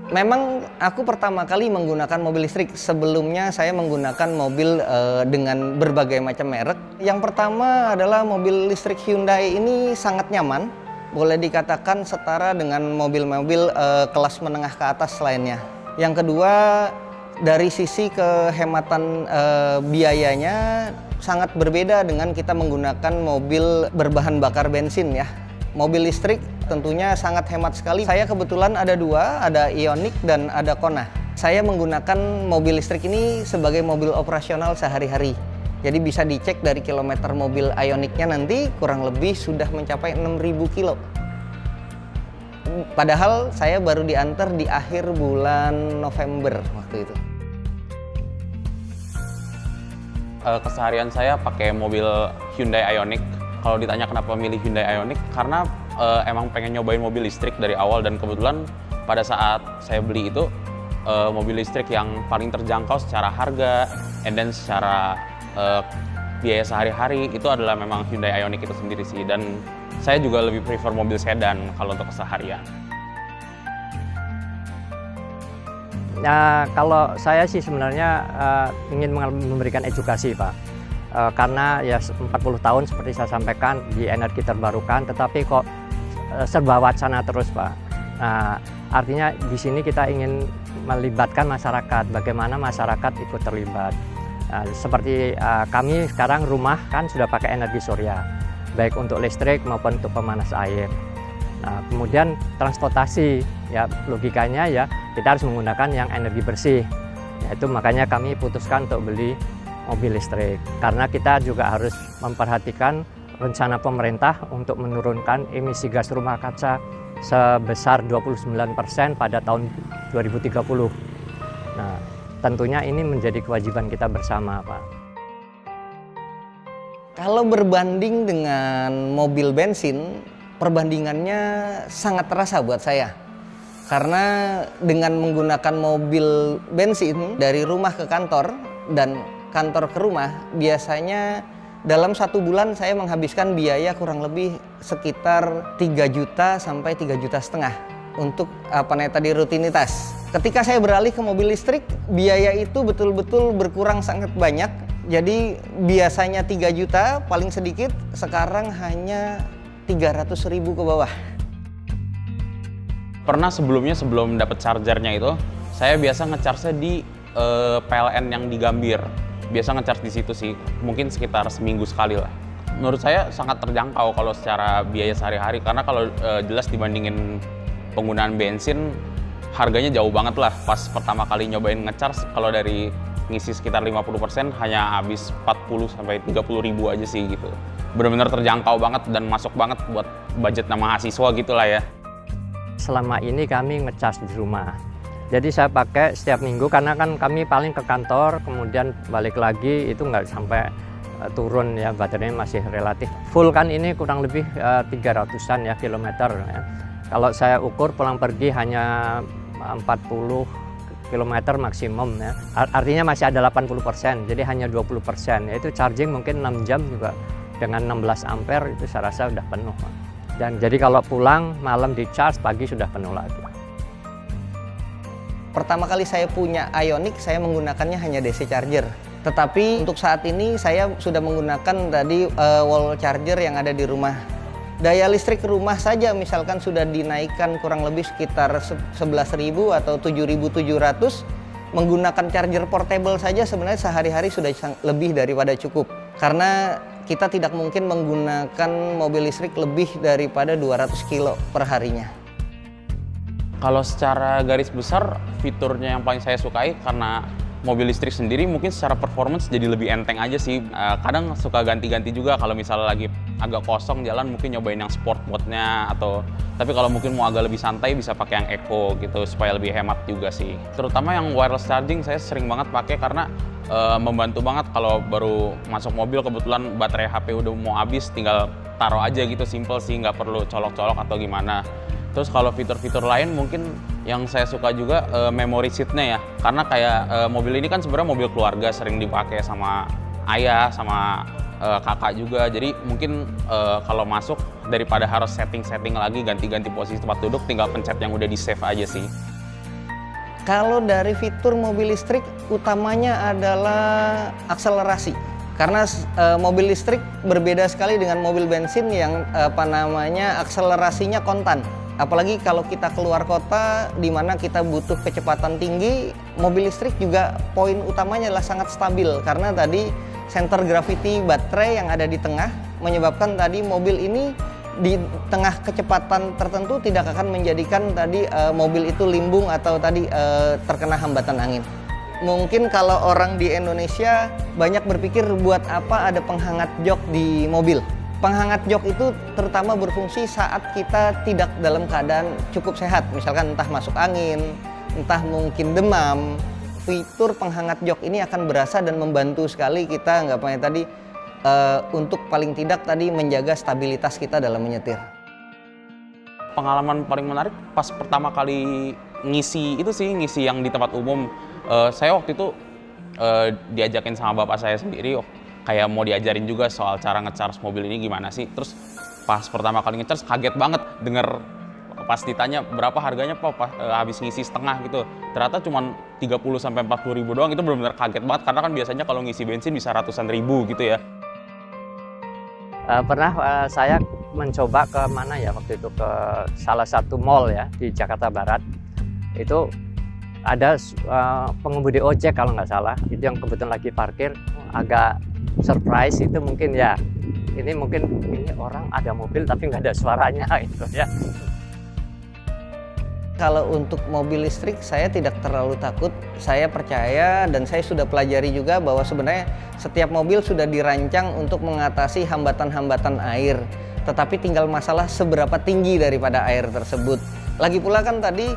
Memang aku pertama kali menggunakan mobil listrik. Sebelumnya saya menggunakan mobil dengan berbagai macam merek. Yang pertama adalah mobil listrik Hyundai ini sangat nyaman. Boleh dikatakan setara dengan mobil-mobil kelas menengah ke atas lainnya. Yang kedua, dari sisi kehematan biayanya sangat berbeda dengan kita menggunakan mobil berbahan bakar bensin ya. Mobil listrik tentunya sangat hemat sekali. Saya kebetulan ada dua, ada Ioniq dan ada Kona. Saya menggunakan mobil listrik ini sebagai mobil operasional sehari-hari. Jadi bisa dicek dari kilometer mobil Ioniq-nya nanti kurang lebih sudah mencapai 6.000 kilo. Padahal saya baru diantar di akhir bulan November waktu itu. Keseharian saya pakai mobil Hyundai Ioniq. Kalau ditanya kenapa milih Hyundai Ioniq, karena emang pengen nyobain mobil listrik dari awal, dan kebetulan pada saat saya beli itu mobil listrik yang paling terjangkau secara harga, and then secara biaya sehari-hari itu adalah memang Hyundai Ioniq itu sendiri sih. Dan saya juga lebih prefer mobil sedan kalau untuk keseharian. Nah, kalau saya sih sebenarnya ingin memberikan edukasi, Pak. Karena ya 40 tahun seperti saya sampaikan di energi terbarukan, tetapi kok serba wacana terus, Pak. Nah, artinya di sini kita ingin melibatkan masyarakat, bagaimana masyarakat ikut terlibat. Seperti kami sekarang rumah kan sudah pakai energi surya, baik untuk listrik maupun untuk pemanas air. Nah, kemudian transportasi, ya logikanya ya kita harus menggunakan yang energi bersih. Yaitu makanya kami putuskan untuk beli mobil listrik, karena kita juga harus memperhatikan rencana pemerintah untuk menurunkan emisi gas rumah kaca sebesar 29% pada tahun 2030. Nah, tentunya ini menjadi kewajiban kita bersama, Pak. Kalau berbanding dengan mobil bensin, perbandingannya sangat terasa buat saya. Karena dengan menggunakan mobil bensin dari rumah ke kantor dan kantor ke rumah, biasanya dalam 1 bulan saya menghabiskan biaya kurang lebih sekitar 3 juta sampai 3,5 juta untuk tadi rutinitas. Ketika saya beralih ke mobil listrik, biaya itu betul-betul berkurang sangat banyak. Jadi biasanya 3 juta paling sedikit, sekarang hanya 300.000 ke bawah. Pernah sebelum dapat chargernya itu, saya biasa ngecharge di PLN yang di Gambir. Biasa ngecharge di situ sih, mungkin sekitar seminggu sekali lah. Menurut saya sangat terjangkau kalau secara biaya sehari-hari, karena kalau jelas dibandingin penggunaan bensin, harganya jauh banget lah. Pas pertama kali nyobain ngecharge, kalau dari ngisi sekitar 50% hanya habis 40 sampai 30 ribu aja sih gitu. Benar-benar terjangkau banget dan masuk banget buat budget mahasiswa gitu lah ya. Selama ini kami ngecas di rumah. Jadi saya pakai setiap minggu, karena kan kami paling ke kantor, kemudian balik lagi itu nggak sampai turun ya, baterainya masih relatif full kan. Ini kurang lebih 300-an ya kilometer ya. Kalau saya ukur pulang pergi hanya 40 kilometer maksimum ya. Artinya masih ada 80%, jadi hanya 20%. Yaitu charging mungkin 6 jam juga dengan 16 ampere itu saya rasa udah penuh, Pak. Dan jadi kalau pulang malam di charge, pagi sudah penuh lagi. Pertama kali saya punya Ioniq, saya menggunakannya hanya DC charger. Tetapi untuk saat ini saya sudah menggunakan tadi wall charger yang ada di rumah. Daya listrik rumah saja misalkan sudah dinaikkan kurang lebih sekitar 11.000 atau 7.700. Menggunakan charger portable saja sebenarnya sehari-hari sudah lebih daripada cukup. Karena kita tidak mungkin menggunakan mobil listrik lebih daripada 200 kilo per harinya. Kalau secara garis besar, fiturnya yang paling saya sukai karena mobil listrik sendiri mungkin secara performance jadi lebih enteng aja sih. Kadang suka ganti-ganti juga kalau misalnya lagi agak kosong jalan, mungkin nyobain yang sport mode-nya, tapi kalau mungkin mau agak lebih santai bisa pakai yang eco gitu supaya lebih hemat juga sih. Terutama yang wireless charging saya sering banget pakai karena membantu banget kalau baru masuk mobil kebetulan baterai HP udah mau habis, tinggal taruh aja gitu, simple sih, nggak perlu colok-colok atau gimana. Terus kalau fitur-fitur lain mungkin yang saya suka juga memory seat-nya ya, karena kayak mobil ini kan sebenarnya mobil keluarga, sering dipakai sama ayah, sama kakak juga. Jadi mungkin kalau masuk daripada harus setting-setting lagi, ganti-ganti posisi tempat duduk, tinggal pencet yang udah di save aja sih. Kalau dari fitur mobil listrik, utamanya adalah akselerasi. Karena mobil listrik berbeda sekali dengan mobil bensin yang akselerasinya kontan. Apalagi kalau kita keluar kota, di mana kita butuh kecepatan tinggi, mobil listrik juga poin utamanya adalah sangat stabil. Karena tadi center gravity baterai yang ada di tengah, menyebabkan tadi mobil ini di tengah kecepatan tertentu tidak akan menjadikan tadi mobil itu limbung atau tadi terkena hambatan angin. Mungkin kalau orang di Indonesia banyak berpikir buat apa ada penghangat jok di mobil. Penghangat jok itu terutama berfungsi saat kita tidak dalam keadaan cukup sehat, misalkan entah masuk angin, entah mungkin demam. Fitur penghangat jok ini akan berasa dan membantu sekali kita untuk paling tidak tadi menjaga stabilitas kita dalam menyetir. Pengalaman paling menarik pas pertama kali ngisi yang di tempat umum. Saya waktu itu diajakin sama bapak saya sendiri, kayak mau diajarin juga soal cara nge-charge mobil ini gimana sih. Terus pas pertama kali nge-charge kaget banget denger pas ditanya berapa harganya Pak habis ngisi setengah gitu. Ternyata cuma 30-40 ribu doang. Itu benar-benar kaget banget karena kan biasanya kalau ngisi bensin bisa ratusan ribu gitu ya. Pernah saya mencoba ke mana ya waktu itu, ke salah satu mall ya di Jakarta Barat. Itu ada pengemudi ojek kalau nggak salah, itu yang kebetulan lagi parkir, agak surprise itu mungkin ya. Ini orang ada mobil tapi nggak ada suaranya gitu ya. Kalau untuk mobil listrik saya tidak terlalu takut. Saya percaya dan saya sudah pelajari juga bahwa sebenarnya setiap mobil sudah dirancang untuk mengatasi hambatan-hambatan air. Tetapi tinggal masalah seberapa tinggi daripada air tersebut. Lagi pula kan tadi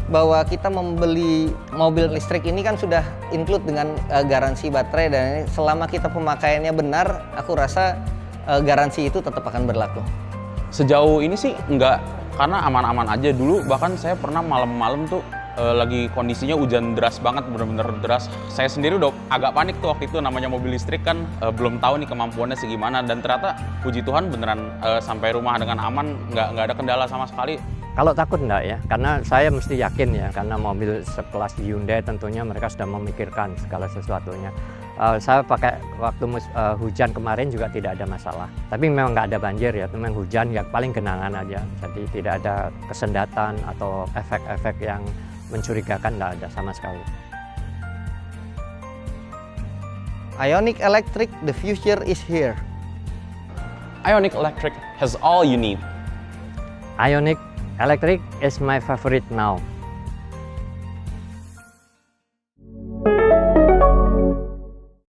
bahwa kita membeli mobil listrik ini kan sudah include dengan garansi baterai, dan selama kita pemakaiannya benar, aku rasa garansi itu tetap akan berlaku. Sejauh ini sih enggak, karena aman-aman aja. Dulu bahkan saya pernah malam-malam tuh lagi kondisinya hujan deras banget, bener-bener deras. Saya sendiri udah agak panik tuh waktu itu, namanya mobil listrik kan belum tahu nih kemampuannya segimana, dan ternyata puji Tuhan beneran sampai rumah dengan aman, nggak ada kendala sama sekali. Kalau takut enggak ya, karena saya mesti yakin ya, karena mobil sekelas Hyundai tentunya mereka sudah memikirkan segala sesuatunya. Saya pakai waktu hujan kemarin juga tidak ada masalah. Tapi memang nggak ada banjir ya, memang hujan ya paling genangan aja. Jadi tidak ada kesendatan atau efek-efek yang mencurigakan, nggak ada sama sekali. Ioniq Electric, the future is here. Ioniq Electric has all you need. Ioniq Electric is my favorite now.